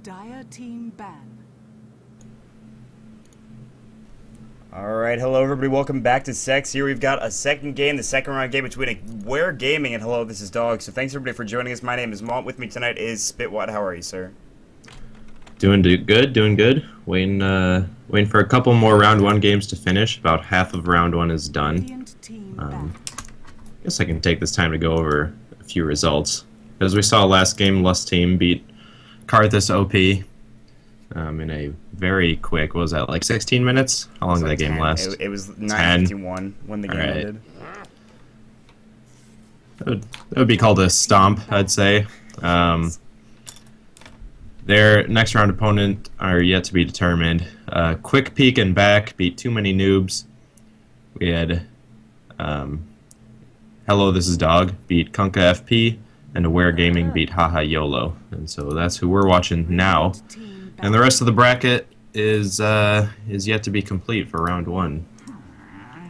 Dire team ban. Alright, hello everybody, welcome back to SECS. Here we've got a second game, the second round game between Aware Gaming and hello, this is Dog. So thanks everybody for joining us. My name is Maut. With me tonight is Spitwatt. How are you, sir? Doing good. Waiting for a couple more round one games to finish. About half of round one is done. Guess I can take this time to go over a few results. As we saw last game, Lust team beat Karthus OP in a very quick, what was that, like 16 minutes? How long did that game last? It was 9:51 when the game ended. That would be called a stomp, I'd say. Their next round opponent are yet to be determined. Quick Peek and Back beat Too Many Noobs. We had Hello, This is Dog beat Kunka FP, and Aware Gaming beat Haha YOLO. And so that's who we're watching now. And the rest of the bracket is yet to be complete for round one.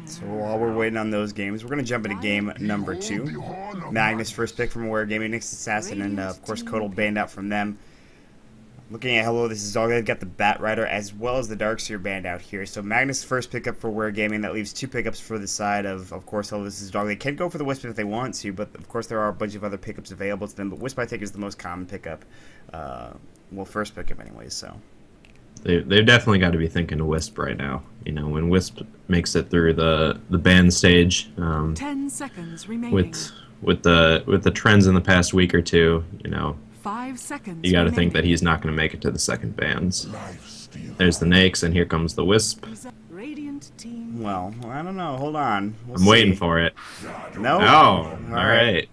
So while we're waiting on those games, we're going to jump into game number 2. Magnus first pick from Aware Gaming, Nick's Assassin, and of course Kodal banned out from them. Looking at Hello, This is Dog, they've got the Bat Rider as well as the Darkseer banned out here. So Magnus first pickup for Aware Gaming, that leaves 2 pickups for the side of course, Hello, This is Dog. They can go for the Wisp if they want to, but of course there are a bunch of other pickups available to them. But Wisp, I think, is the most common pickup. Well, first pickup anyways, so. They've definitely got to be thinking of Wisp right now. You know, when Wisp makes it through the ban stage, 10 seconds remaining. with the trends in the past week or two, you know, 5 seconds. You got to think that he's not going to make it to the second bans. There's the Nakes, and here comes the Wisp. Radiant team. Well, I don't know. Hold on. I'm waiting for it. No. Oh, all right.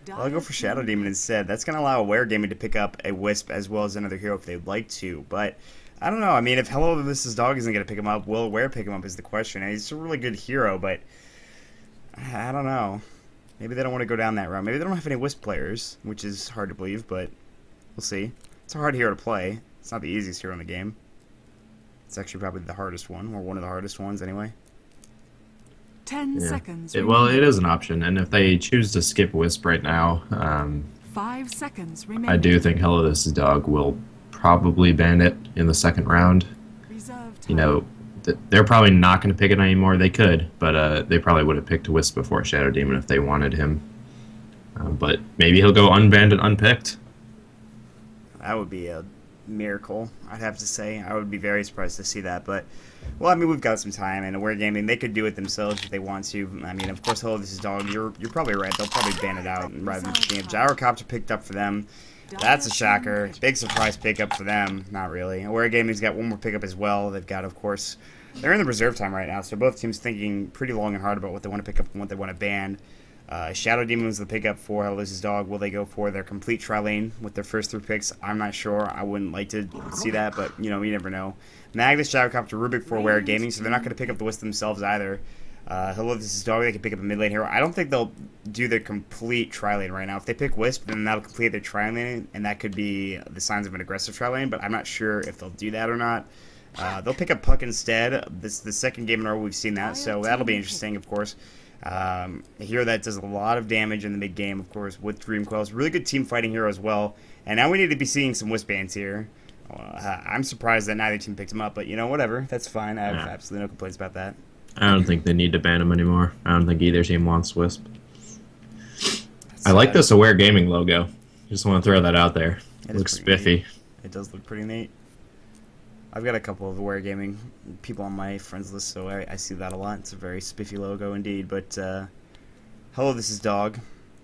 Well, I'll go for Shadow Demon instead. That's going to allow Aware Gaming to pick up a Wisp as well as another hero if they'd like to. But I don't know. I mean, if Hello, This is Dog isn't going to pick him up, will Aware pick him up is the question. And he's a really good hero, but I don't know. Maybe they don't want to go down that route. Maybe they don't have any Wisp players, which is hard to believe, but we'll see. It's a hard hero to play. It's not the easiest hero in the game. It's actually probably the hardest one, or one of the hardest ones anyway. 10 seconds. Well, it is an option, and if they choose to skip Wisp right now, 5 seconds remaining. I do think Hello, This is Dog will probably ban it in the second round. You know, they're probably not going to pick it anymore. They could, but they probably would have picked Wisp before Shadow Demon if they wanted him. But maybe he'll go unbanned and unpicked. That would be a miracle, I'd have to say. I would be very surprised to see that. But, well, I mean, we've got some time, and Aware Gaming, they could do it themselves if they want to. I mean, of course, Hello, This is Dog. You're probably right. They'll probably ban it out rather than picking it. Gyrocopter picked up for them. That's a shocker. Big surprise pickup for them. Not really. Aware Gaming's got one more pickup as well. They've got, of course, they're in the reserve time right now, so both teams thinking pretty long and hard about what they want to pick up and what they want to ban. Shadow Demon was the pickup for Hello, This is Dog. Will they go for their complete tri-lane with their first 3 picks? I'm not sure. I wouldn't like to see that, but, you know, you never know. Magnus, Gyrocopter, Rubik for Aware Gaming, so they're not going to pick up the Wisp themselves either. Hello, This is Dog. They can pick up a mid-lane hero. I don't think they'll do their complete tri-lane right now. If they pick Wisp, then that'll complete their tri-lane, and that could be the signs of an aggressive tri-lane, but I'm not sure if they'll do that or not. They'll pick up Puck instead. This is the second game in a row we've seen that, so that'll be interesting, of course. A hero that does a lot of damage in the mid-game, of course, with Dream Coils. Really good team fighting hero as well. And now we need to be seeing some Wisp bans here. I'm surprised that neither team picked him up, but, you know, whatever. That's fine. I have absolutely no complaints about that. I don't think they need to ban him anymore. I don't think either team wants Wisp. I like this Aware Gaming logo. Just want to throw that out there. It looks spiffy. Neat. It does look pretty neat. I've got a couple of Aware Gaming people on my friends list, so I see that a lot. It's a very spiffy logo indeed. But Hello, This is Dog.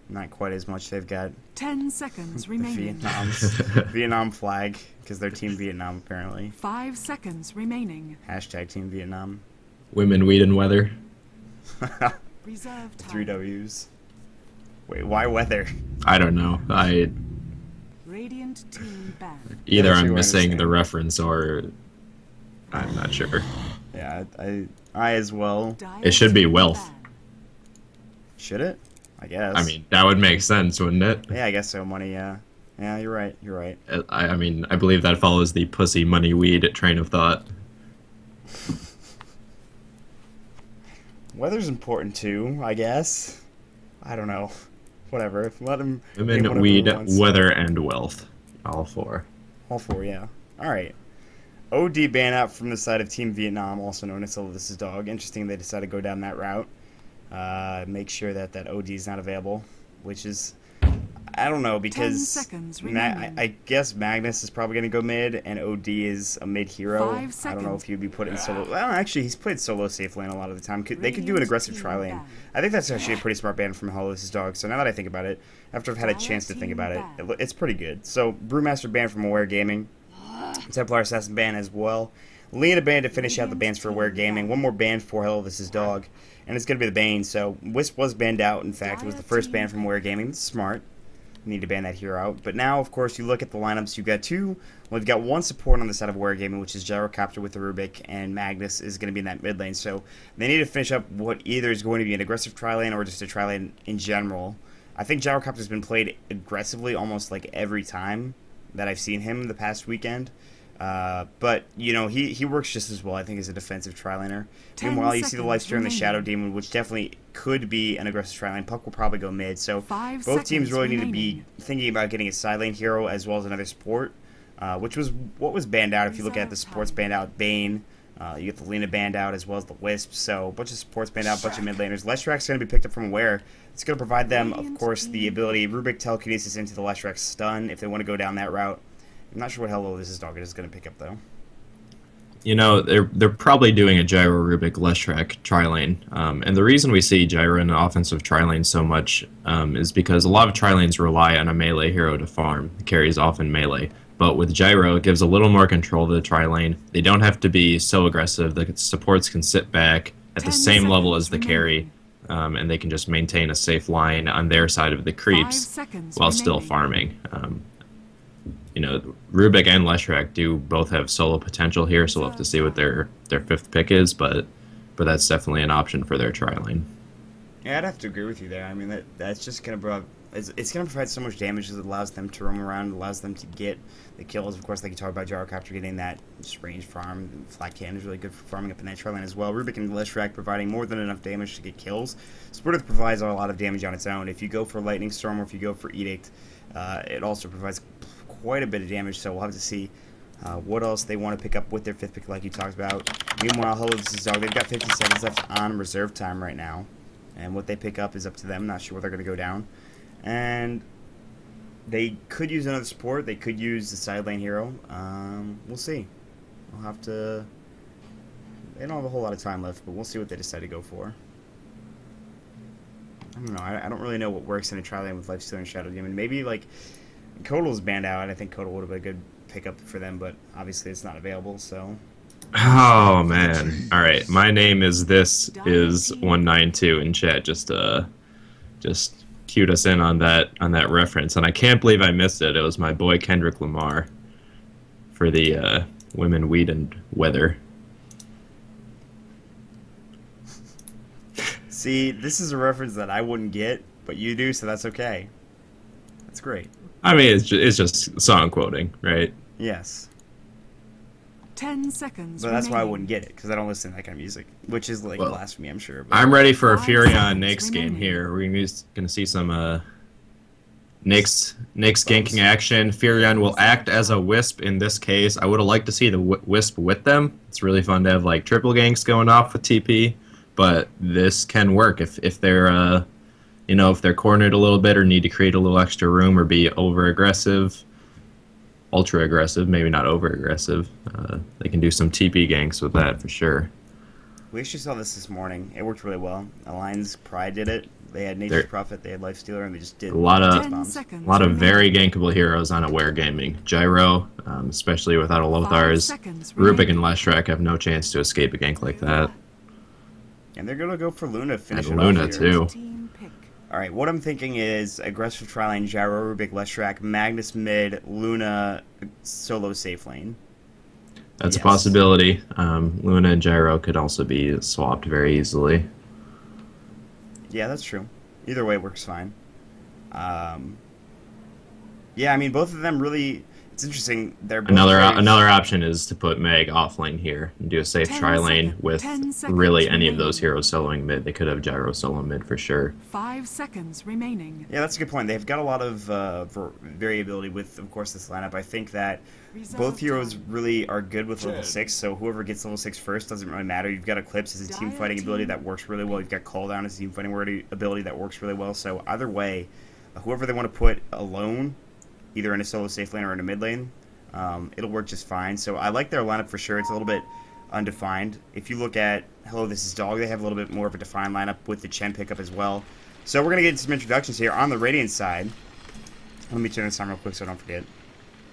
Not quite as much. They've got 10 seconds remaining. Vietnam flag, because they're Team Vietnam apparently. 5 seconds remaining. Hashtag Team Vietnam. Women, weed, and weather. Reserve time. 3 W's. Wait, why weather? I don't know. Radiant team banned. Either I'm missing the reference or I'm not sure. Yeah, I as well. It should be wealth. Should it? I guess. I mean, that would make sense, wouldn't it? Yeah, I guess so. Money, yeah. Yeah, you're right. You're right. I mean, I believe that follows the pussy, money, weed train of thought. Weather's important too, I guess. I don't know. Whatever. Let him. Women, weed, weather, and wealth. All 4. All four, yeah. All right. OD ban out from the side of Team Vietnam, also known as Hello This Is Dog. Interesting they decided to go down that route. Make sure that OD is not available, which is, I don't know, 10 because seconds remaining. I guess Magnus is probably going to go mid, and OD is a mid hero. 5 I don't know if he'd be put in solo. Well, actually, he's played solo safe lane a lot of the time. They could do an aggressive tri lane. I think that's actually a pretty smart ban from Hello This Is Dog. So now that I think about it, after I've had a chance to think about it, it's pretty good. So Brewmaster ban from Aware Gaming. Templar Assassin ban as well. Lena ban to finish out the bans for Aware Gaming. One more ban for Hello This Is Dog. And it's going to be the Bane. So Wisp was banned out. In fact, it was the first ban from Aware Gaming. That's smart. You need to ban that hero out. But now, of course, you look at the lineups. You've got you've got one support on the side of Aware Gaming, which is Gyrocopter with the Rubik, and Magnus is going to be in that mid lane. So they need to finish up what either is going to be an aggressive tri lane or just a tri lane in general. I think Gyrocopter has been played aggressively almost like every time that I've seen him the past weekend. But, you know, he works just as well, I think, as a defensive tri-laner. Meanwhile, you see the Lifesteal and the Shadow Demon, which definitely could be an aggressive tri-lane. Puck will probably go mid, so both teams really need to be thinking about getting a side lane hero as well as another support, which was what was banned out. If you look at the supports banned out, Bane, you get the Lena banned out as well as the Wisp, so a bunch of supports banned out, a bunch of mid laners. Leshrack's going to be picked up from Aware. It's going to provide them, of course, the ability, Rubik telekinesis into the Leshrack stun if they want to go down that route. I'm not sure what Hello This Is Dog is going to pick up, though. You know, they're probably doing a Gyro Rubik Leshrack tri-lane. And the reason we see Gyro in the offensive tri-lane so much is because a lot of tri-lanes rely on a melee hero to farm. The carry is often melee. But with Gyro, it gives a little more control to the tri-lane. They don't have to be so aggressive. The supports can sit back at the same level as the carry, and they can just maintain a safe line on their side of the creeps while still farming. You know, Rubik and Leshrack do both have solo potential here, so we'll have to see what their fifth pick is, but that's definitely an option for their tri-lane. Yeah, I'd have to agree with you there. I mean, that's just going to provide... It's going to provide so much damage that allows them to roam around, allows them to get the kills. Of course, like you talk about Gyrocopter getting that just range farm. Flat Cannon is really good for farming up in that tri-lane as well. Rubik and Leshrack providing more than enough damage to get kills. Sportive provides a lot of damage on its own. If you go for Lightning Storm or if you go for Edict, it also provides quite a bit of damage, so we'll have to see what else they want to pick up with their fifth pick like you talked about. Meanwhile, Hello This Is Dog, they've got 50 seconds left on reserve time right now, and what they pick up is up to them. Not sure where they're going to go down. And they could use another support. They could use the side lane hero. We'll see. We'll have to... They don't have a whole lot of time left, but we'll see what they decide to go for. I don't know. I don't really know what works in a tri-lane with Lifesteal and Shadow Demon. Maybe, like, Kodal's banned out, and I think Kodal would have been a good pickup for them, but obviously it's not available, so... Oh, man. Alright, my name is 192 in chat. Just cued us in on that reference, and I can't believe I missed it. It was my boy Kendrick Lamar for the Women, Weed, and Weather. See, this is a reference that I wouldn't get, but you do, so that's okay. That's great. I mean, it's just song quoting, right? Yes. 10 seconds. But that's why I wouldn't get it, because I don't listen to that kind of music, which is like blasphemy, I'm sure. But I'm ready for a Furion Nyx game here. We're gonna see some Nyx ganking action. Furion will act as a Wisp in this case. I would have liked to see the Wisp with them. It's really fun to have like triple ganks going off with TP, but this can work if they're you know, if they're cornered a little bit or need to create a little extra room or be over-aggressive, ultra-aggressive, maybe not over-aggressive. They can do some TP ganks with that for sure. We actually saw this morning. It worked really well. Alliance Pride did it. They had Nature's Prophet, they had Lifestealer, and they just did a lot of very gankable heroes on Aware Gaming. Gyro, especially without a Lothars. Rubik and Leshrack have no chance to escape a gank like that. And they're going to go for Luna, finish and it Luna off here. too. Alright, what I'm thinking is aggressive tri-lane, Gyro, Rubik, Leshrack, Magnus mid, Luna solo safe lane. That's a possibility. Luna and Gyro could also be swapped very easily. Yeah, that's true. Either way works fine. Yeah, I mean, both of them really... It's interesting. They're both Another option is to put Meg off lane here and do a safe 10 tri lane seconds. with 10 seconds really any of those remaining. heroes soloing mid. They could have Gyro solo mid for sure. 5 seconds remaining. Yeah, that's a good point. They've got a lot of variability with, of course, this lineup. I think that both heroes really are good with level 6, so whoever gets level 6 first doesn't really matter. You've got Eclipse as a team fighting ability that works really well. You've got Call Down as a team fighting ability that works really well. So either way, whoever they want to put alone, either in a solo safe lane or in a mid lane, it'll work just fine. So I like their lineup for sure. It's a little bit undefined. If you look at Hello, This Is Dog, they have a little bit more of a defined lineup with the Chen pickup as well. So we're going to get some introductions here on the Radiant side. Let me turn this on real quick so I don't forget.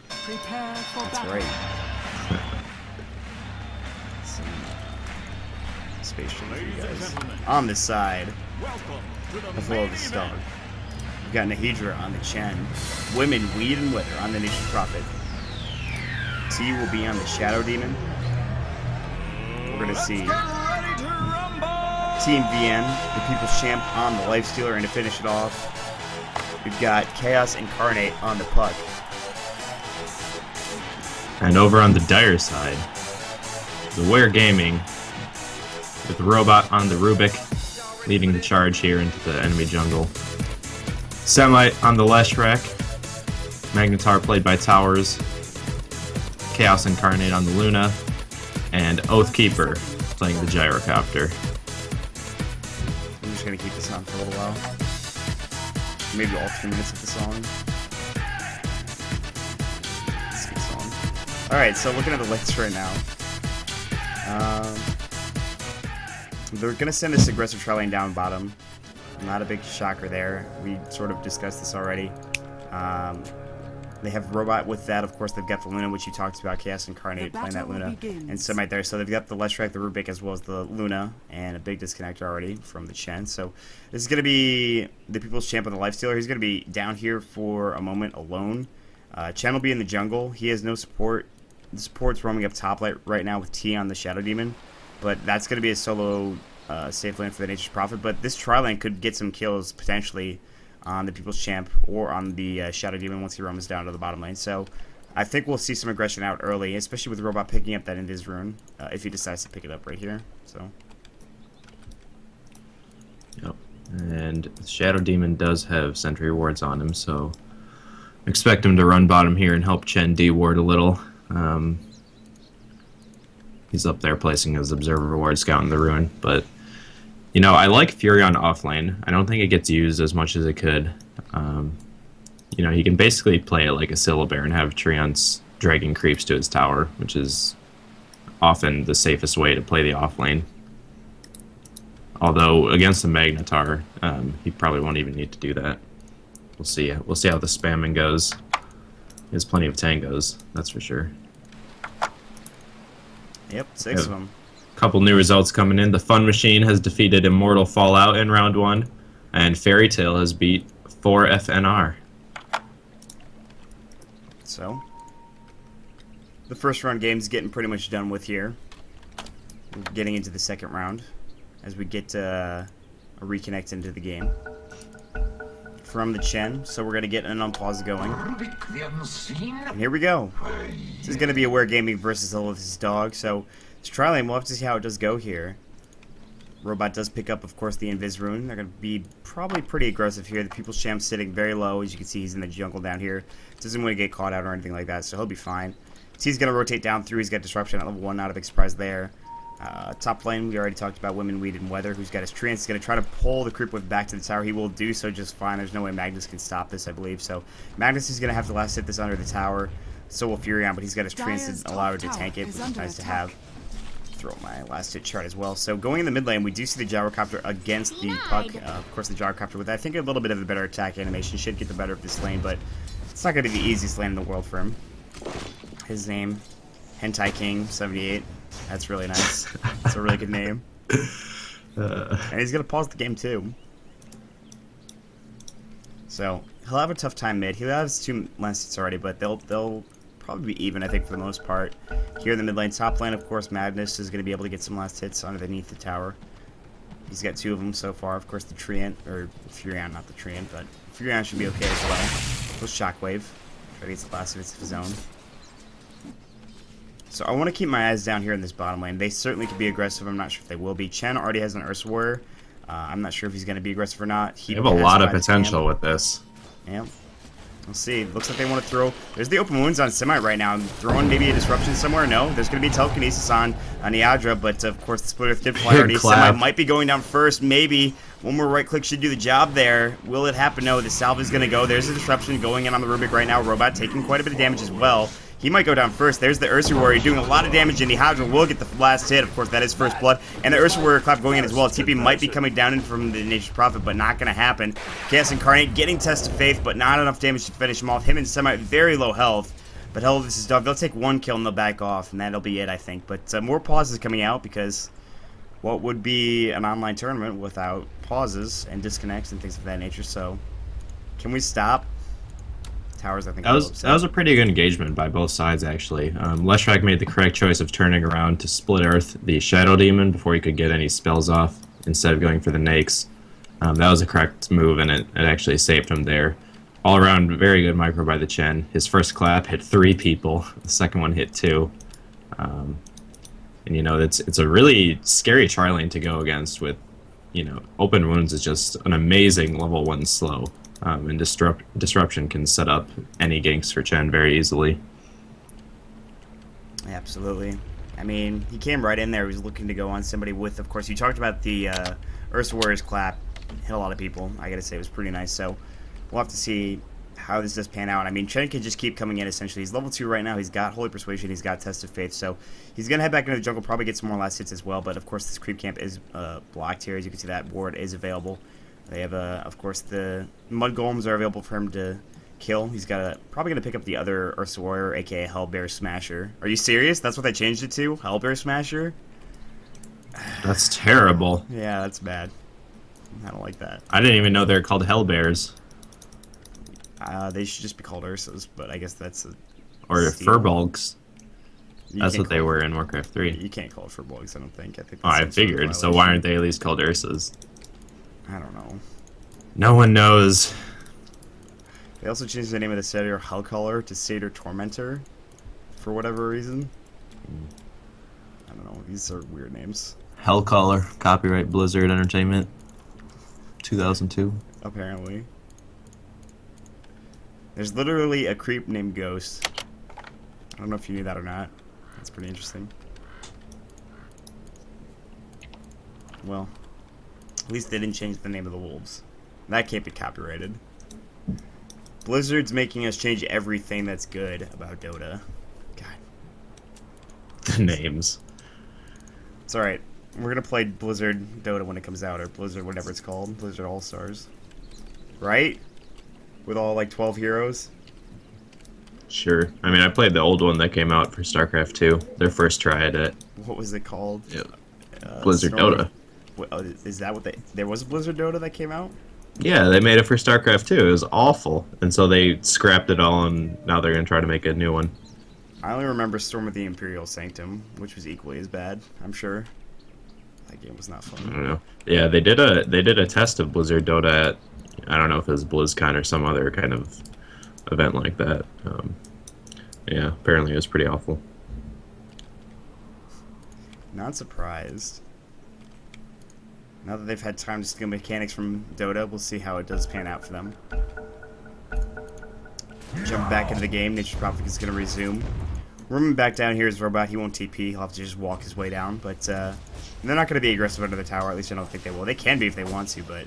Prepare for That's battle. right. Some spatial for you guys. On this side of Hello, This Is Dog, we've got Nahidra on the Chen. Women, Weed, and Wither on the Nature's Prophet. T will be on the Shadow Demon. We're going to see Team VN, the People's Champ, on the Lifestealer, and to finish it off, we've got Chaos Incarnate on the Puck. And over on the Dire side, the Wear Gaming with the Robot on the Rubik, leading the charge here into the enemy jungle. Semite on the Leshrac, Magnetar played by Towers, Chaos Incarnate on the Luna, and Oathkeeper playing the Gyrocopter. I'm just going to keep this on for a little while. Maybe all 2 minutes of the song. It's a good song. Alright, so looking at the list right now. They're going to send this aggressive tri lane down bottom. Not a big shocker there. We sort of discussed this already. They have Robot with that. Of course, they've got the Luna, which you talked about, Chaos Incarnate playing that Luna, and Semite there. So they've got the Leshrac, the Rubik, as well as the Luna, and a big disconnect already from the Chen. So this is going to be the People's Champ on the Lifestealer. He's going to be down here for a moment alone. Chen will be in the jungle. He has no support. The support's roaming up top right now with T on the Shadow Demon, but that's going to be a solo safe lane for the Nature's Prophet. But this tri lane could get some kills potentially on the People's Champ or on the Shadow Demon once he roams down to the bottom lane. So I think we'll see some aggression out early, especially with the Robot picking up that Invis rune if he decides to pick it up right here. So. Yep. And Shadow Demon does have sentry wards on him, so expect him to run bottom here and help Chen D-ward a little. He's up there placing his observer ward, scouting the ruin, but you know, I like Furion offlane. I don't think it gets used as much as it could. You know, he can basically play it like a Syllabear and have Treants dragging creeps to his tower, which is often the safest way to play the offlane. Although against the Magnetar, he probably won't even need to do that. We'll see. We'll see how the spamming goes. He has plenty of tangos, that's for sure. Yep, 6 of them. Couple new results coming in. The Fun Machine has defeated Immortal Fallout in round 1, and Fairy Tail has beat 4FNR. So, the first round game's getting pretty much done with here. We're getting into the second round as we get a reconnect into the game from the Chen. So we're going to get an unpause going. And here we go. This is going to be Aware Gaming versus Hello, This Is Dog. So this tri lane, we'll have to see how it does go here. Robot does pick up, of course, the Invis rune. They're going to be probably pretty aggressive here. The People's Champ's sitting very low. As you can see, he's in the jungle down here. Doesn't want to get caught out or anything like that, so he'll be fine. T's going to rotate down through. He's got Disruption at level 1. Not a big surprise there. Top lane, we already talked about Women, Weed, and Weather, who's got his Treants. He's going to try to pull the Creep Whip back to the tower. He will do so just fine. There's no way Magnus can stop this, I believe. So Magnus is going to have to last hit this under the tower. So will Furion, but he's got his Treants to allow her to tank it, which is nice to have. Throw my last hit chart as well. So going in the mid lane, we do see the Gyrocopter against the Puck. Of course, the Gyrocopter with, I think, a little bit of a better attack animation should get the better of this lane, but it's not going to be the easiest lane in the world for him. His name, Hentai King 78. That's really nice. That's a really good name. And he's going to pause the game too. So he'll have a tough time mid. He has 2 last hits already, but they'll probably be even, I think, for the most part. Here in the mid lane, top lane, of course, Magnus is going to be able to get some last hits underneath the tower. He's got 2 of them so far. Of course, the Treant, or Furion, not the Treant, but Furion should be okay as well. With Shockwave. Try to get the last hits of his own. So I want to keep my eyes down here in this bottom lane. They certainly could be aggressive. I'm not sure if they will be. Chen already has an Ursa Warrior. I'm not sure if he's going to be aggressive or not. They have a lot of potential with this. Yeah. We'll see. Looks like they want to throw... There's the open wounds on Semi right now. Throwing maybe a disruption somewhere? No. There's going to be telekinesis on Niadra, but of course the Split Earth did fly already. Semi might be going down first. Maybe. One more right click should do the job there. Will it happen? No. The salve is going to go. There's a disruption going in on the Rubik right now. Robot taking quite a bit of damage as well. He might go down first. There's the Ursa Warrior doing a lot of damage, and the Hydra will get the last hit. Of course, that is first blood. And the Ursa Warrior clap going in as well. TP might be coming down in from the Nature's Prophet, but not going to happen. Chaos Incarnate getting Test of Faith, but not enough damage to finish him off. Him and Semi very low health. But hell, this is dog. They'll take one kill and they'll back off, and that'll be it, I think. But more pauses coming out because what would be an online tournament without pauses and disconnects and things of that nature? So, can we stop? Towers, I think that was a pretty good engagement by both sides, actually. Leshrac made the correct choice of turning around to split Earth the Shadow Demon before he could get any spells off, instead of going for the Nakes. That was a correct move, and it actually saved him there. All around, very good micro by the Chen. His first clap hit 3 people. The second one hit 2. And you know, it's a really scary tri-lane to go against with, you know, open wounds is just an amazing level 1 slow. And disruption can set up any ganks for Chen very easily. Absolutely. I mean, he came right in there. He was looking to go on somebody with, of course, you talked about the Ursa Warrior's clap. Hit a lot of people. I gotta say, it was pretty nice. So we'll have to see how this does pan out. I mean, Chen can just keep coming in, essentially. He's level 2 right now. He's got Holy Persuasion. He's got Test of Faith. So he's going to head back into the jungle, probably get some more last hits as well. But, of course, this creep camp is blocked here. As you can see, that ward is available. They have, of course, the Mud Golems are available for him to kill. He's got probably going to pick up the other Ursa Warrior, a.k.a. Hellbear Smasher. Are you serious? That's what they changed it to? Hellbear Smasher? That's terrible. Yeah, that's bad. I don't like that. I didn't even know they're called Hellbears. They should just be called Ursas, but I guess that's a... Or Furbolgs. That's what they were in Warcraft 3. You can't call it Furbolgs, I don't think. I figured. So why aren't they at least called Ursas? I don't know. No one knows. They also changed the name of the Satyr Hellcaller to Satyr Tormentor for whatever reason. I don't know. These are weird names. Hellcaller, copyright Blizzard Entertainment, 2002. Apparently. There's literally a creep named Ghost. I don't know if you knew that or not. That's pretty interesting. Well, at least they didn't change the name of the wolves. That can't be copyrighted. Blizzard's making us change everything that's good about Dota. God. The names. It's alright. We're gonna play Blizzard Dota when it comes out, or Blizzard whatever it's called. Blizzard All-Stars. Right? With all, like, 12 heroes? Sure. I mean, I played the old one that came out for StarCraft 2. Their first try at it. What was it called? Yeah. Blizzard Dota. Is that what they... There was a Blizzard Dota that came out? Yeah, they made it for StarCraft 2. It was awful. And so they scrapped it all, and now they're going to try to make a new one. I only remember Storm of the Imperial Sanctum, which was equally as bad, I'm sure. That game was not fun. I don't know. Yeah, they did a test of Blizzard Dota at, I don't know if it was BlizzCon or some other kind of event like that. Yeah, apparently it was pretty awful. Not surprised. Now that they've had time to steal mechanics from Dota, we'll see how it does pan out for them. Jump back into the game. Nature's Prophet is going to resume. Rooming back down here is Robot. He won't TP. He'll have to just walk his way down. But they're not going to be aggressive under the tower. At least I don't think they will. They can be if they want to, but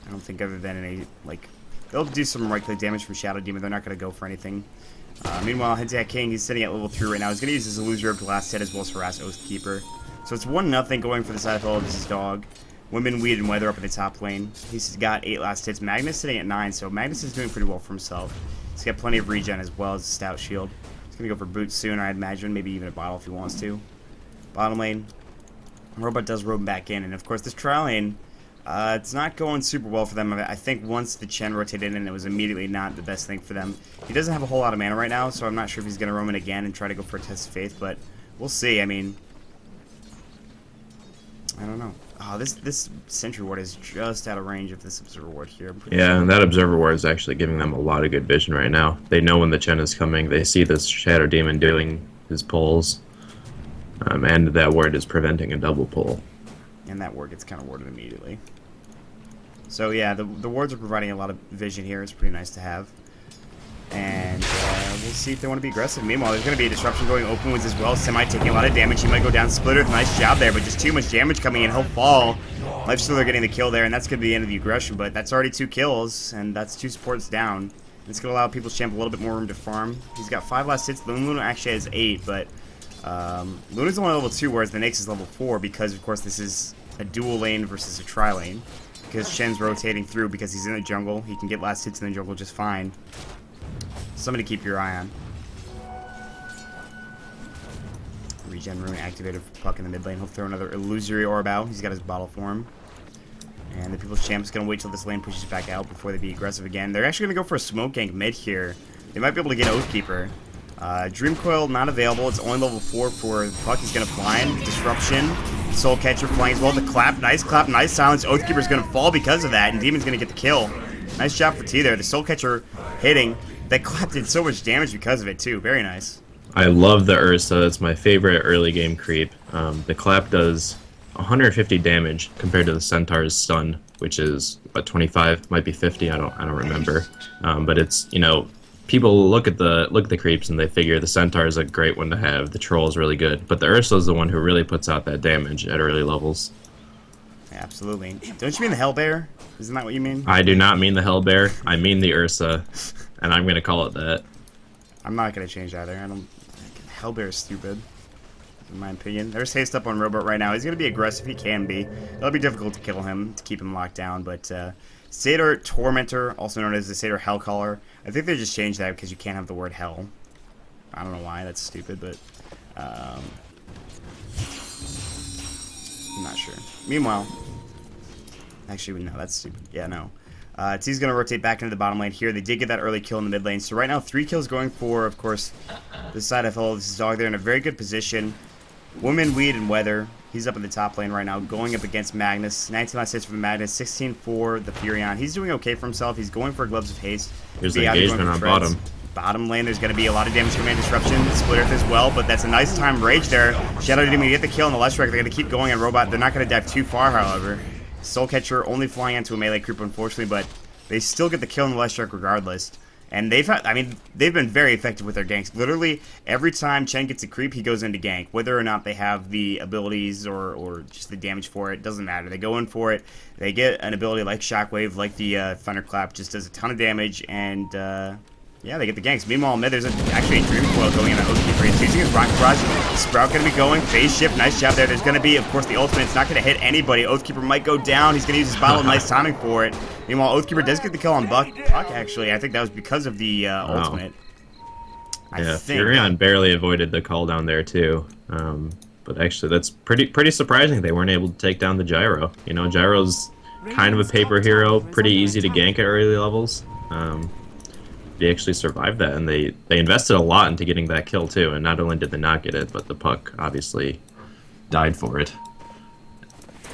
I don't think other than any, like... They'll do some right-click damage from Shadow Demon. They're not going to go for anything. Meanwhile, Hentai King, he's sitting at level 3 right now. He's going to use his Illusion Orb to last hit as well as harass Oathkeeper. So it's 1-0 going for the side of his dog. Women, Weed, and Weather up in the top lane. He's got 8 last hits. Magnus sitting at 9, so Magnus is doing pretty well for himself. He's got plenty of regen as well as a stout shield. He's going to go for boots soon, I'd imagine. Maybe even a bottle if he wants to. Bottom lane. Robot does roam back in. And of course, this trial lane, it's not going super well for them. I think once the Chen rotated in, it was immediately not the best thing for them. He doesn't have a whole lot of mana right now, so I'm not sure if he's going to roam in again and try to go for a Test of Faith, but we'll see. I mean, I don't know. Oh, this Sentry Ward is just out of range of this Observer Ward here. Yeah, and that Observer Ward is actually giving them a lot of good vision right now. They know when the Chen is coming. They see this Shadow Demon doing his pulls. And that ward is preventing a double pull. And that ward gets kind of warded immediately. So yeah, the wards are providing a lot of vision here. It's pretty nice to have. And we'll see if they want to be aggressive. Meanwhile, there's going to be a disruption going open woods as well. Semi taking a lot of damage. He might go down Splitter. Nice job there, but just too much damage coming in. He'll fall. Lifestealer getting the kill there, and that's going to be the end of the aggression. But that's already 2 kills, and that's 2 supports down. It's going to allow People's Champ a little bit more room to farm. He's got 5 last hits. Luna actually has 8, but Luna's only level 2, whereas the Nyx is level 4 because, of course, this is a dual lane versus a tri-lane. Because Shen's rotating through because he's in the jungle. He can get last hits in the jungle just fine. Something to keep your eye on. Regen rune activated for Puck in the mid lane. He'll throw another illusory orb out. He's got his bottle form. And the People's Champ's going to wait till this lane pushes back out before they be aggressive again. They're actually going to go for a smoke gank mid here. They might be able to get Oathkeeper. Dream Coil not available. It's only level 4 for Puck. He's going to blind. Disruption. Soul Catcher flying as well. The clap, nice silence. Oathkeeper's going to fall because of that, and Demon's going to get the kill. Nice job for T there. The Soul Catcher hitting. That clap did so much damage because of it too. Very nice. I love the Ursa. It's my favorite early game creep. The clap does 150 damage compared to the Centaur's stun, which is what 25, might be 50. I don't remember. But it's, you know, people look at the creeps and they figure the Centaur is a great one to have. The Troll is really good, but the Ursa is the one who really puts out that damage at early levels. Yeah, absolutely. Don't you mean the Hellbear? Isn't that what you mean? I do not mean the Hellbear. I mean the Ursa, and I'm gonna call it that. I'm not gonna change either. Hellbear is stupid, in my opinion. There's haste up on Robot right now. He's gonna be aggressive. He can be. It'll be difficult to kill him, to keep him locked down, but Satyr Tormentor, also known as the Satyr Hellcaller. I think they just changed that because you can't have the word hell. I don't know why, that's stupid, but I'm not sure. Meanwhile, actually, no, that's stupid. Yeah, no. T's going to rotate back into the bottom lane here. They did get that early kill in the mid lane. So right now, 3 kills going for, of course, this side of Hello. This is Dog. They're in a very good position. Woman, Weed, and Weather. He's up in the top lane right now, going up against Magnus. 19 last hits for the Magnus, 16 for the Furion. He's doing okay for himself. He's going for Gloves of Haste. Here's the engagement on bottom. Bottom lane, there's going to be a lot of damage coming in. Disruption, Split Earth as well, but that's a nice time Rage there. Shadow didn't even get the kill on the Lustrek. They're going to keep going on Robot. They're not going to dive too far, however. Soul Catcher only flying into a melee creep, unfortunately, but they still get the kill on the Lustrek regardless. And they've been very effective with their ganks. Literally, every time Chen gets a creep, he goes into gank. Whether or not they have the abilities or just the damage for it, doesn't matter. They go in for it. They get an ability like Shockwave, like the Thunderclap, just does a ton of damage, and yeah, they get the ganks. Meanwhile, mid, there's actually a Dream Coil going in on Oathkeeper. He's using his Rocket Barrage. Sprout going to be going. Phase Shift. Nice job there. There's going to be, of course, the ultimate. It's not going to hit anybody. Oathkeeper might go down. He's going to use his bottle. Nice timing for it. Meanwhile, Oathkeeper does get the kill on Puck, actually. I think that was because of the ultimate. Yeah, Furion barely avoided the call down there, too. But actually, that's pretty surprising they weren't able to take down the Gyro. You know, Gyro's kind of a paper hero. Pretty easy to gank at early levels. They actually survived that, and they invested a lot into getting that kill too. And not only did they not get it, but the Puck obviously died for it.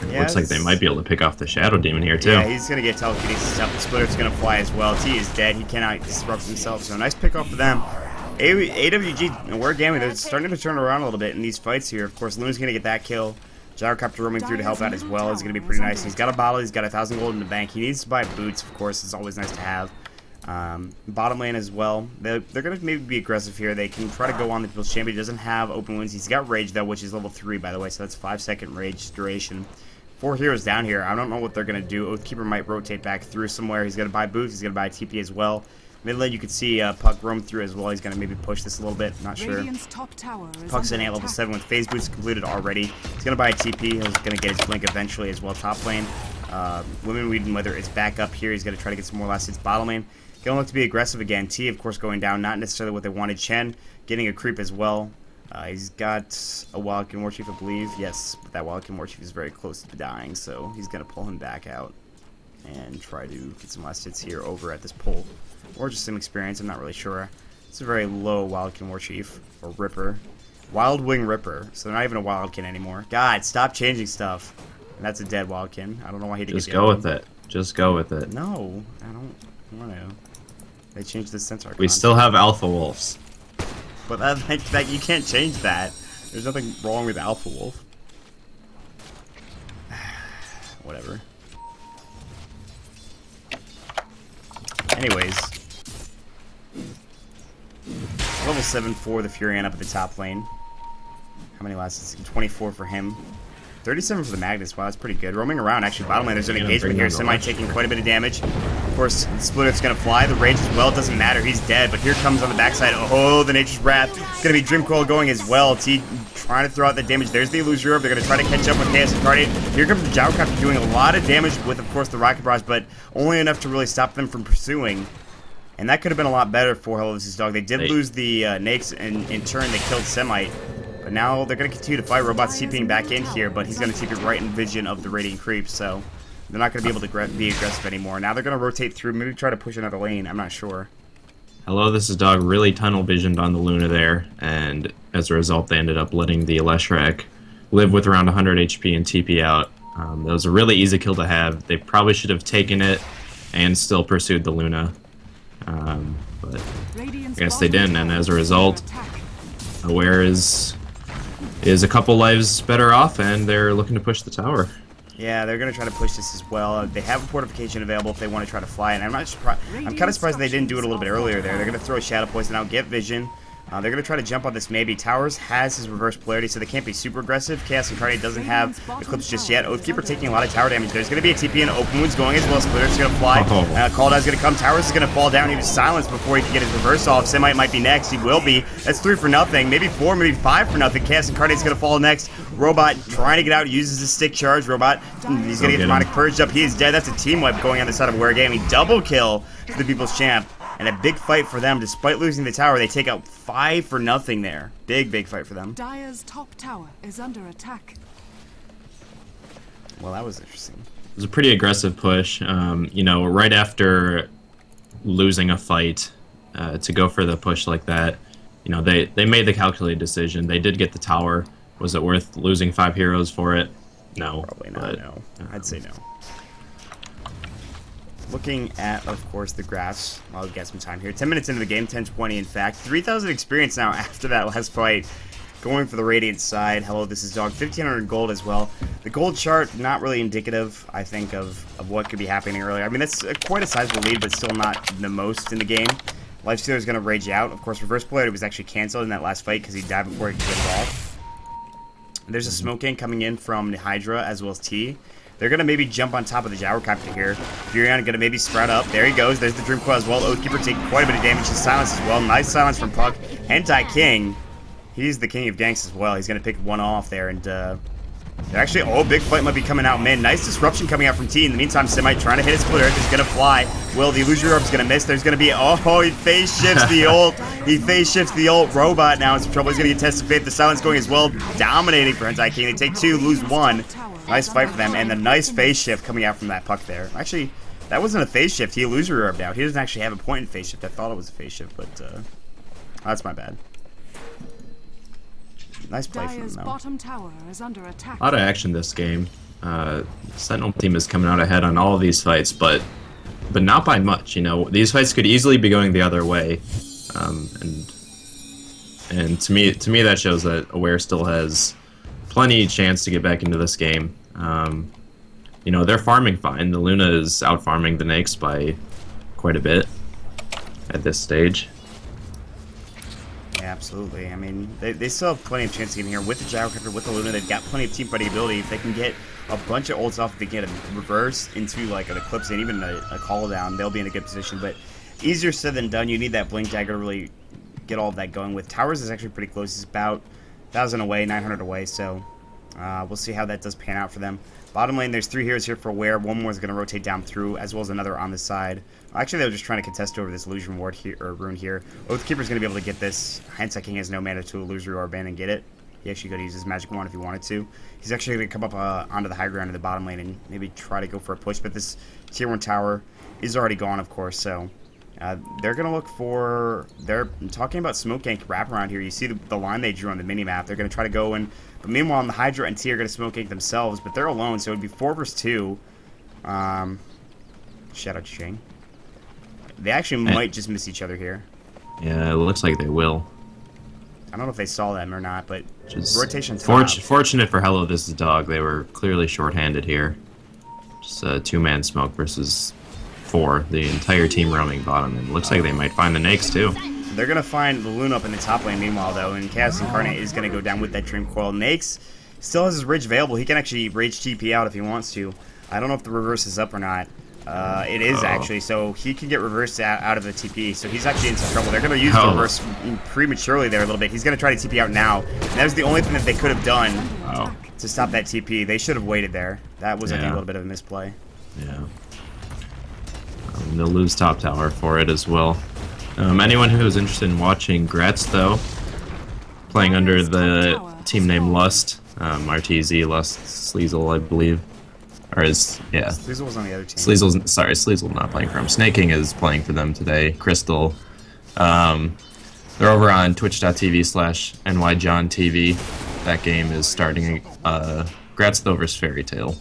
And it looks like they might be able to pick off the Shadow Demon here too. Yeah, he's gonna get telekinesis up. The Splitter's gonna fly as well. T is dead. He cannot disrupt himself. So nice pick off for them. AWG and We're Gaming, they're starting to turn around a little bit in these fights here. Of course, Luna's gonna get that kill. Gyrocopter roaming through to help out as well is going to be pretty nice. He's got a bottle. He's got 1,000 gold in the bank. He needs to buy boots, of course. It's always nice to have. Bottom lane as well. They're going to maybe be aggressive here. They can try to go on the People's Champion. He doesn't have open wounds. He's got Rage, though, which is level 3, by the way. So that's 5-second Rage duration. 4 heroes down here. I don't know what they're going to do. Oathkeeper might rotate back through somewhere. He's going to buy boots. He's going to buy TP as well. Mid lane, you can see Puck roam through as well. He's going to maybe push this a little bit. Not sure. Puck's in at level 7 with phase boots completed already. He's going to buy a TP. He's going to get his blink eventually as well. Top lane, Women, Weed, and Weather is back up here. He's going to try to get some more last hits. Bottom lane, going to look to be aggressive again. T, of course, going down. Not necessarily what they wanted. Chen getting a creep as well. He's got a Wildkin Warchief, I believe. Yes, but that Wildkin Warchief is very close to dying, so he's going to pull him back out and try to get some last hits here over at this pole. Or just some experience, I'm not really sure. It's a very low Wildkin Warchief, or Ripper. Wild Wing Ripper, so they're not even a Wildkin anymore. God, stop changing stuff. And that's a dead Wildkin. I don't know why he didn't Just go with it. Just go with it. No, I don't want to. They changed the Centaur We still have Alpha Wolves. but that you can't change that. There's nothing wrong with Alpha Wolf. Whatever. Anyways. Level 7 for the Furion up at the top lane. How many lasts? 24 for him. 37 for the Magnus. Wow, that's pretty good. Roaming around, actually, bottom lane. There's an engagement here. Semi taking quite a bit of damage. Of course, the Splitter's going to fly. The Rage as well. It doesn't matter. He's dead. But here comes on the backside. Oh, the Nature's Wrath. It's going to be Dream Coil going as well. T trying to throw out the damage. There's the Illusory Orb. They're going to try to catch up with Chaos Incarnate. Here comes the Gyrocopter doing a lot of damage with, of course, the Rocket Barrage, but only enough to really stop them from pursuing. And that could have been a lot better for Hello This Is Dog. They did lose the Nakes, and in turn, they killed Semite. But now they're going to continue to fight. Robot's TPing back in here, but he's going to TP right in vision of the Radiant Creeps, so they're not going to be able to be aggressive anymore. Now they're going to rotate through, maybe try to push another lane. I'm not sure. Hello This Is Dog really tunnel visioned on the Luna there, and as a result, they ended up letting the Leshrac live with around 100 HP and TP out. That was a really easy kill to have. They probably should have taken it and still pursued the Luna. But I guess they didn't, and as a result, Aware is a couple lives better off, and they're looking to push the tower. Yeah, they're going to try to push this as well. They have a fortification available if they want to try to fly, and I'm not surprised. I'm kind of surprised they didn't do it a little bit earlier there. They're going to throw a Shadow Poison out, get vision. They're going to try to jump on this maybe. Towers has his reverse polarity, so they can't be super aggressive. Chaos Incarnate doesn't have Eclipse just yet. Oathkeeper taking a lot of tower damage. There's going to be a TP and Open Wounds going as well. Splitter's going to fly. Calde's going to come. Towers is going to fall down. He was silenced before he can get his reverse off. Semite might be next. He will be. That's 3 for nothing. Maybe 4, maybe 5 for nothing. Chaos Incarnate's going to fall next. Robot trying to get out. Uses his stick charge. Robot, he's going to get Demonic Purged up. He is dead. That's a team wipe going on the side of Aware Gaming. Double kill for the People's Champ. And a big fight for them. Despite losing the tower, they take out 5 for nothing there. Big fight for them. Dire's top tower is under attack. Well, that was interesting. It was a pretty aggressive push. You know, right after losing a fight, to go for the push like that, you know, they made the calculated decision. They did get the tower. Was it worth losing 5 heroes for it? No. Probably not, no. I'd say no. Looking at, of course, the graphs. I'll get some time here. 10 minutes into the game, 10:20 in fact. 3,000 experience now after that last fight. Going for the Radiant side. Hello, This Is Dog. 1,500 gold as well. The gold chart, not really indicative, I think, of what could be happening earlier. I mean, that's quite a sizable lead, but still not the most in the game. Lifestealer is going to rage out. Of course, Reverse Polarity was actually canceled in that last fight because he died before he could get it off. There's a Smoke Gang coming in from the Hydra as well as T. They're going to maybe jump on top of the Gyrocopter here. Furion going to maybe sprout up. There he goes. There's the Dream Coil as well. Oathkeeper taking quite a bit of damage. His silence as well. Nice silence from Puck. Hentai King. He's the king of ganks as well. He's going to pick one off there. And actually, big fight might be coming out, man. Nice disruption coming out from T. In the meantime, Semite trying to hit his Splitter. He's going to fly. Will, the Illusory Orb's going to miss. There's going to be, he phase shifts the ult. He phase shifts the ult. Robot now in some trouble. He's going to get Test of Fate. The silence going as well. Dominating for Hentai King. They take 2, lose 1. Nice fight for them, and the nice phase shift coming out from that Puck there. Actually, that wasn't a phase shift. He Illusory Orbed out. He doesn't actually have a point in phase shift. I thought it was a phase shift, but that's my bad. Nice play from him, though. Bottom tower is under attack. A lot of action this game. Sentinel team is coming out ahead on all of these fights, but not by much. You know, these fights could easily be going the other way, and to me that shows that Aware still has plenty chance to get back into this game. You know, they're farming fine. The Luna is out farming the Nakes by quite a bit at this stage. Yeah, absolutely. I mean, they still have plenty of chance to get in here with the Gyrocopter, with the Luna. They've got plenty of team fighting ability. If they can get a bunch of ults off, if they get a reverse into like an Eclipse and even a call down, they'll be in a good position. But easier said than done. You need that Blink Dagger to really get all of that going with. Towers is actually pretty close. It's about 1,000 away, 900 away, so we'll see how that does pan out for them. Bottom lane, there's 3 heroes here for Aware. One more is going to rotate down through, as well as another on the side. Actually, they were just trying to contest over this Illusion Ward here, or Rune here. Oathkeeper's going to be able to get this. Hentai King has no mana to Illusory Orb in and get it. He actually could use his Magic Wand if he wanted to. He's actually going to come up onto the high ground in the bottom lane and maybe try to go for a push, but this Tier 1 tower is already gone, of course, so they're going to look for... They're talking about Smoke Gank wraparound here. You see the line they drew on the minimap. They're going to try to go in. But meanwhile, on the Hydra and T are going to Smoke Gank themselves, but they're alone, so it would be 4 versus 2. Shout out to Shane. They actually might just miss each other here. Yeah, it looks like they will. I don't know if they saw them or not, but Just rotation top. fortunate for Hello This Is Dog, they were clearly short-handed here. Just a two-man smoke versus 4. The entire team roaming bottom, and looks like they might find the Nakes too. They're gonna find the Luna up in the top lane meanwhile though, and Chaos Incarnate is gonna go down with that Dream Coil. Nakes still has his Rage available. He can actually Rage TP out if he wants to. I don't know if the reverse is up or not. It is actually, so he can get reversed out of the TP, so he's actually in some trouble. They're going to use the reverse prematurely there a little bit. He's going to try to TP out now, and that was the only thing that they could have done to stop that TP. They should have waited there. That was, I think, a little bit of a misplay. Yeah. They'll lose top tower for it as well. Anyone who is interested in watching Gretz, though, playing under the team name Lust, RTZ, Lust, Sleazel, I believe. Or Sleazel was on the other team. Sleazel not playing for him. Snaking is playing for them today. Crystal. They're over on twitch.tv/NYJohnTV. That game is starting. Gratz vs. Fairy Tail.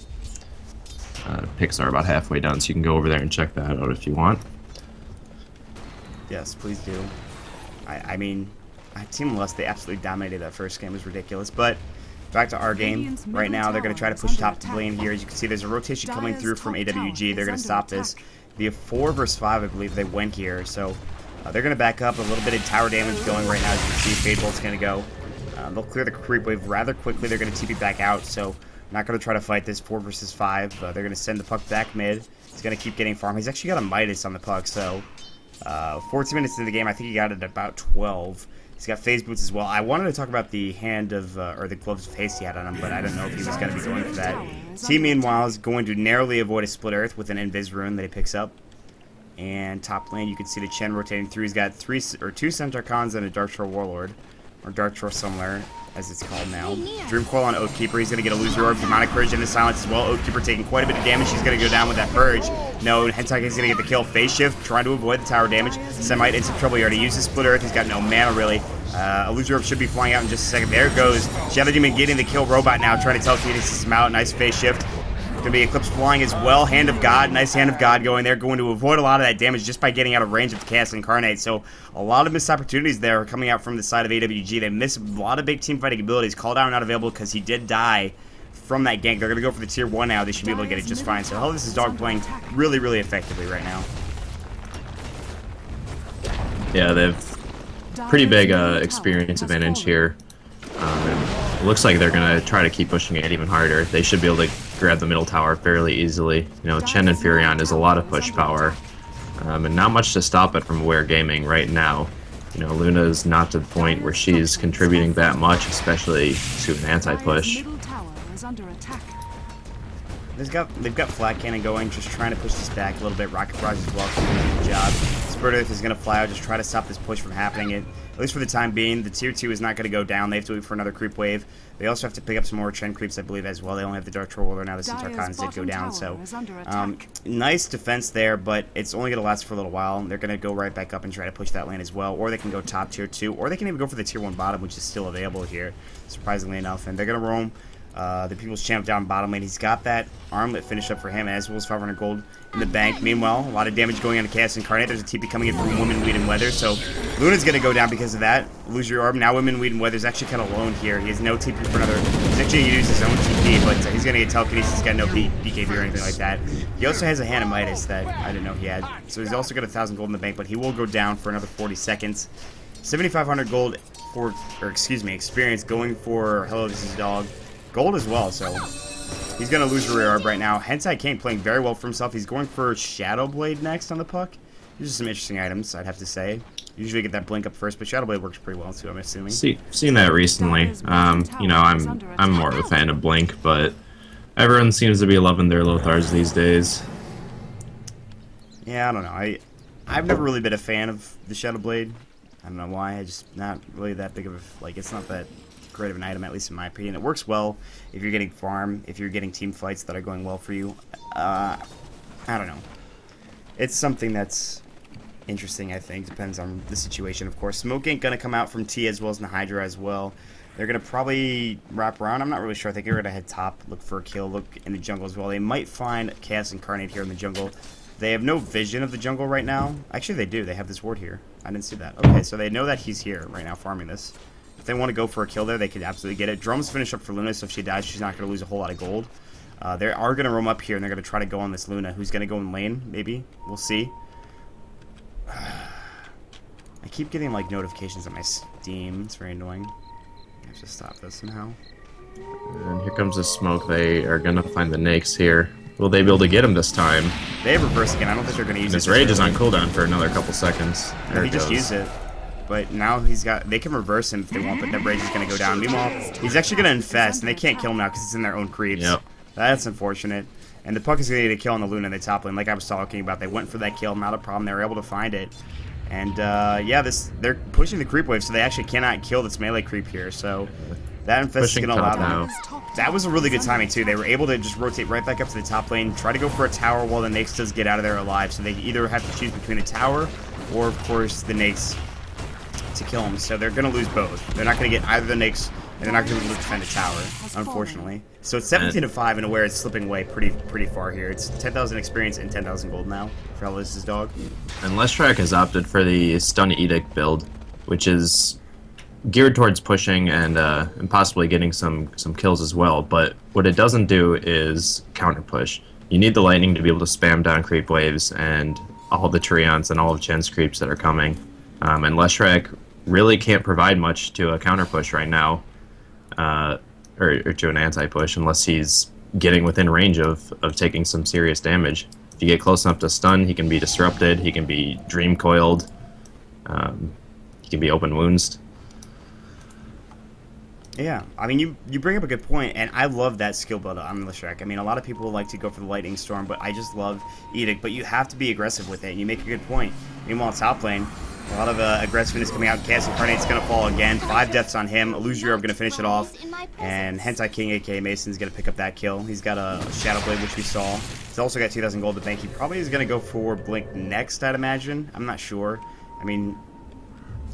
Picks are about halfway done, so you can go over there and check that out if you want. Yes, please do. I mean, Team Lust, they absolutely dominated that first game. It was ridiculous, but back to our game. Right now, they're going to try to push top lane here. As you can see, there's a rotation coming through from AWG. They're going to stop this. Be a 4 versus 5, I believe they went here. So they're going to back up. A little bit of tower damage going right now. As you can see, Fade Bolt's going to go. They'll clear the creep wave rather quickly. They're going to TP back out. So not going to try to fight this 4 versus 5. They're going to send the puck back mid. He's going to keep getting farm. He's actually got a Midas on the puck. So 14 minutes into the game, I think he got it at about 12. He's got phase boots as well. I wanted to talk about the hand of, or the gloves of haste he had on him, but I don't know if he was going to be going for that. Team, meanwhile, is going to narrowly avoid a split earth with an invis rune that he picks up. And top lane, you can see the Chen rotating through. He's got 2 Centaur Khans and a Dark Shore Warlord, or Dark Shore Summoner, as it's called now. Dream Coil on Oathkeeper. He's going to get a Loser Orb, Demonic Purge into Silence as well. Oathkeeper taking quite a bit of damage. He's going to go down with that Purge. No, Hentai is going to get the kill. Phase Shift, trying to avoid the tower damage. Semite in some trouble. He already used his Split Earth. He's got no mana, really. A Loser Orb should be flying out in just a second. There it goes. Shadow Demon getting the kill. Robot now trying to telekinesis him out. Nice Phase Shift. Going to be Eclipse flying as well. Hand of God. Nice Hand of God going there. Going to avoid a lot of that damage just by getting out of range of the Chaos Incarnate. So a lot of missed opportunities there coming out from the side of AWG. They miss a lot of big team fighting abilities. Call Down not available because he did die from that gank. They're going to go for the tier 1 now. They should be able to get it just fine. So Hello This Is Dog playing really, really effectively right now. Yeah, they have pretty big experience advantage here. And it looks like they're going to try to keep pushing it even harder. They should be able to grab the middle tower fairly easily. You know, Chen and Furion is a lot of push power. And not much to stop it from Aware Gaming right now. You know, Luna is not to the point where she's contributing that much, especially to an anti-push. They've got Flat Cannon going, just trying to push this back a little bit. Rocket Barrage as well, doing a good job. Spirit Earth is going to fly out, just try to stop this push from happening. At least for the time being, the tier 2 is not going to go down. They have to wait for another creep wave. They also have to pick up some more trend creeps, I believe, as well. They only have the Dark Troll now. The Centaur Khans did go down, so nice defense there, but it's only going to last for a little while. They're going to go right back up and try to push that lane as well, or they can go top tier 2, or they can even go for the tier 1 bottom, which is still available here, surprisingly enough. And they're going to roam the People's Champ down bottom lane. He's got that armlet finished up for him, as well as 500 gold in the bank. Meanwhile, a lot of damage going on to Chaos Incarnate. There's a TP coming in from Women, Weed, and Weather, so Luna's going to go down because of that. Lose your orb. Now Women, Weed, and Weather's actually kind of alone here. He has no TP for another. He's actually going to use his own TP, but he's going to get telekinesis. He's got no BKB or anything like that. He also has a Hand of Midas that I didn't know he had. So he's also got 1,000 gold in the bank, but he will go down for another 40 seconds. 7,500 gold for, or excuse me, experience going for Hello This Is Dog. Gold as well, so he's going to lose a rear orb right now. Hentai King playing very well for himself. He's going for Shadow Blade next on the puck. These are some interesting items, I'd have to say. Usually get that blink up first, but Shadow Blade works pretty well too, I'm assuming. Seen that recently. You know, I'm more of a fan of blink, but everyone seems to be loving their Lothars these days. Yeah, I don't know. I've never really been a fan of the Shadow Blade. I don't know why. I just not really that big of a, like, it's not that great of an item, at least in my opinion. It works well if you're getting farm, if you're getting team fights that are going well for you. I don't know. It's something that's interesting, I think. Depends on the situation, of course. Smoke ain't gonna come out from T as well as Nahydra as well. They're gonna probably wrap around. I'm not really sure. I think they're gonna head top, look for a kill, look in the jungle as well. They might find Chaos Incarnate here in the jungle. They have no vision of the jungle right now. Actually, they do. They have this ward here. I didn't see that. Okay, so they know that he's here right now farming this. If they want to go for a kill there, they could absolutely get it. Drums finish up for Luna, so if she dies, she's not going to lose a whole lot of gold. They are going to roam up here, and they're going to try to go on this Luna, who's going to go in lane, maybe. We'll see. I keep getting, like, notifications on my Steam. It's very annoying. I have to stop this somehow. And here comes the smoke. They are going to find the Nakes here. Will they be able to get him this time? They have reverse again. I don't think they're going to use it. His rage is on cooldown for another couple seconds. No, he just used it. But now he's got... They can reverse him if they want, but the rage is going to go down. Meanwhile, he's actually going to infest, and they can't kill him now because it's in their own creeps. Yep. That's unfortunate. And the puck is going to get a kill on the Luna in the top lane, like I was talking about. They went for that kill, not a problem. They were able to find it. And, yeah, they're pushing the creep wave, so they actually cannot kill this melee creep here. So that infest is going to allow them. That was a really good timing, too. They were able to just rotate right back up to the top lane, try to go for a tower while the Nakes does get out of there alive. So they either have to choose between a tower or, of course, the Nakes to kill him. So they're going to lose both. They're not going to get either the Nakes, and they're not going to be able to defend the tower, unfortunately. So it's 17-5, and Aware is slipping away pretty far here. It's 10,000 experience and 10,000 gold now for Elvis's dog. And Leshrac has opted for the Stun Edict build, which is geared towards pushing and possibly getting some kills as well. But what it doesn't do is counter push. You need the lightning to be able to spam down creep waves and all the Treants and all of Chen's creeps that are coming. And Leshrac really can't provide much to a counter push right now. Or to an anti-push unless he's getting within range of taking some serious damage. If you get close enough to stun, he can be disrupted, he can be dream coiled, he can be open wounds. Yeah, I mean, you bring up a good point, and I love that skill build on Leshrac. I mean, a lot of people like to go for the Lightning Storm, but I just love Edict, but you have to be aggressive with it, and you make a good point. Meanwhile, top lane, a lot of aggressiveness coming out. Chaos Incarnate's going to fall again. 5 deaths on him. Illusionary going to finish it off. And Hentai King, a.k.a. Mason's going to pick up that kill. He's got a Shadow Blade, which we saw. He's also got 2,000 gold to bank. He probably is going to go for Blink next, I'd imagine. I'm not sure. I mean,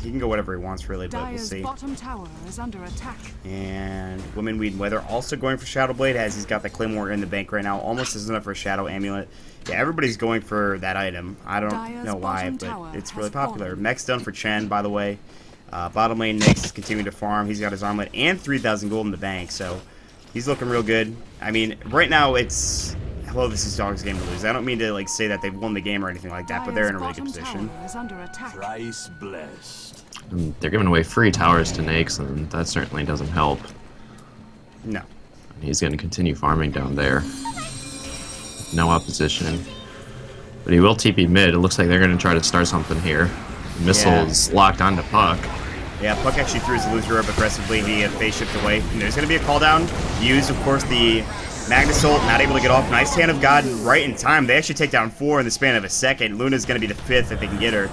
he can go whatever he wants, really, but we'll see. Bottom tower is under attack. And Women, Weed, and Weather also going for Shadow Blade, as he's got the Claymore in the bank right now. Almost is enough for a Shadow Amulet. Yeah, everybody's going for that item. I don't know why, but it's really popular. Mech's done for Chen, by the way. Bottom lane, Nyx is continuing to farm. He's got his armlet and 3,000 gold in the bank, so he's looking real good. I mean, right now it's... Hello, this is Dog's game to lose. I don't mean to like say that they've won the game or anything like that, but they're in a really good position. Thrice blessed. And they're giving away free towers to Nakes, and that certainly doesn't help. No. He's going to continue farming down there. No opposition. But he will TP mid. It looks like they're going to try to start something here. Missile's locked onto Puck. Yeah, Puck actually threw his Illusory up aggressively. He phase shift away. And there's going to be a call down. Used, of course, the Magnus ult, not able to get off. Nice Hand of God right in time. They actually take down 4 in the span of a second. Luna's going to be the 5th if they can get her.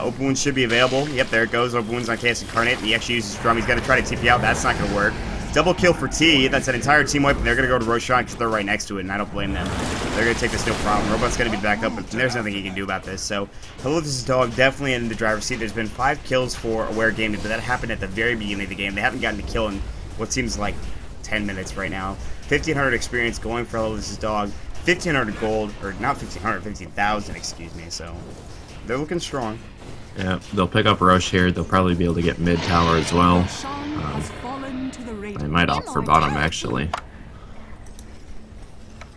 Open Wounds should be available. Yep, there it goes. Open Wounds on Chaos Incarnate. He actually uses his drum. He's going to try to TP out. That's not going to work. Double kill for T. That's an entire team wipe, and they're going to go to Roshan because they're right next to it, and I don't blame them. They're going to take this no problem. Robot's going to be backed up, but there's nothing he can do about this. So, Hello, this is Dog, definitely in the driver's seat. There's been 5 kills for Aware Gaming, but that happened at the very beginning of the game. They haven't gotten a kill in what seems like 10 minutes right now. 1,500 experience going for Hello, this is Dog. 1,500 gold, or not 1,500, 15,000, excuse me. So, they're looking strong. Yeah, they'll pick up Roche here. They'll probably be able to get mid tower as well. They might opt for bottom, actually.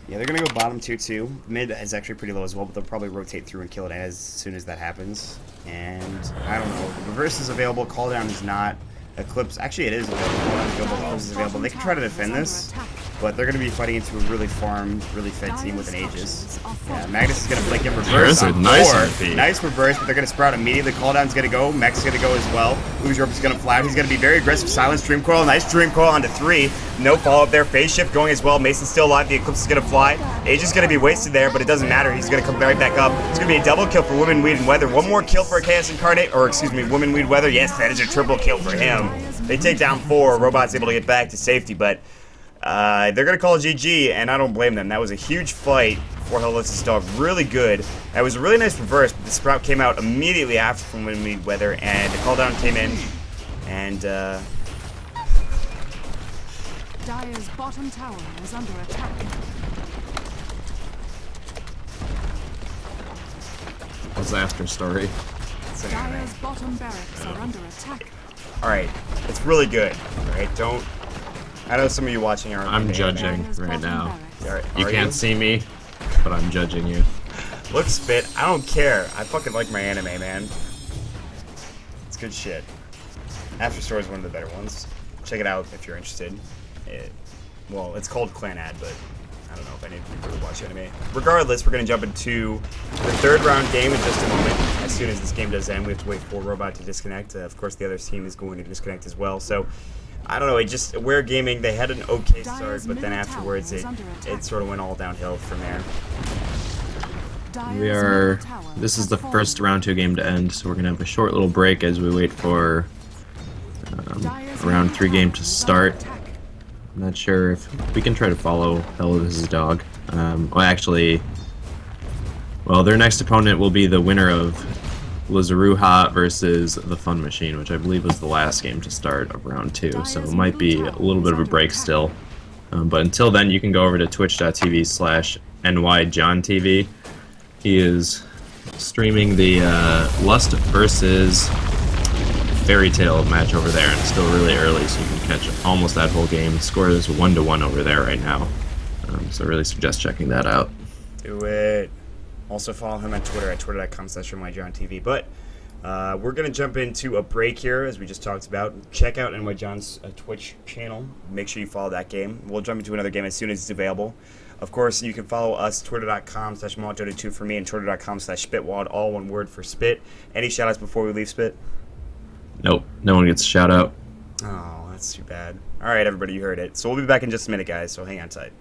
Yeah, they're going to go bottom 2-2. Mid is actually pretty low as well, but they'll probably rotate through and kill it as soon as that happens. And, I don't know. Reverse is available. Call down is not. Eclipse, actually it is available. Eclipse is available. They can try to defend this, but they're going to be fighting into a really farmed, really fed team with an Aegis. Yeah, Magnus is going to blink in reverse on 4. Nice reverse, but they're going to sprout immediately. Cooldown's going to go. Mech's going to go as well. Lugerp is going to fly out. He's going to be very aggressive. Silence Dream Coil. Nice Dream Coil onto 3. No follow-up there. Phase shift going as well. Mason's still alive. The Eclipse is going to fly. Aegis is going to be wasted there, but it doesn't matter. He's going to come right back up. It's going to be a double kill for Women, Weed, and Weather. One more kill for Chaos Incarnate, or excuse me, Women, Weed, Weather. Yes, that is a triple kill for him. They take down 4. Robot's able to get back to safety, but they're going to call it GG, and I don't blame them. That was a huge fight for Hellis's Dog. Really good. That was a really nice reverse, but the Sprout came out immediately after from Wind Meet Weather, and the call down came in, and Dire's bottom tower is under attack. Disaster story. Dire's bottom barracks are under attack. Alright, it's really good. Alright, don't... I know some of you watching are... I'm judging right now. You Are can't see me, but I'm judging you. Look, Spit, I don't care. I fucking like my anime, man. It's good shit. After Story is one of the better ones. Check it out if you're interested. Well, it's called Clan Ad, but I don't know if any of you really watch anime. Regardless, we're going to jump into the third round game in just a moment. As soon as this game does end, we have to wait for Robot to disconnect. Of course, the other team is going to disconnect as well. So, I don't know. It just Aware Gaming, they had an okay start, but then afterwards, it sort of went all downhill from there. This is the first round 2 game to end, so we're going to have a short little break as we wait for round 3 game to start. I'm not sure if we can try to follow Hello, This Is Dog. Well, their next opponent will be the winner of Lazaruha versus the Fun Machine, which I believe was the last game to start of round 2, so it might be a little bit of a break still. But until then, you can go over to twitch.tv/NYJohnTV. He is streaming the Lust versus Fairy Tale match over there, and it's still really early, so you can catch almost that whole game. The score is 1-1 over there right now, so I really suggest checking that out. Do it. Also follow him on Twitter at twitter.com/NYJohnTV. But we're going to jump into a break here, as we just talked about. Check out NYJohn's Twitch channel. Make sure you follow that game. We'll jump into another game as soon as it's available. Of course, you can follow us, twitter.com/MautDota2 for me, and twitter.com/SpitWad, all one word for Spit. Any shout-outs before we leave, Spit? Nope, no one gets a shout-out. Oh, that's too bad. All right, everybody, you heard it. So we'll be back in just a minute, guys, so hang on tight.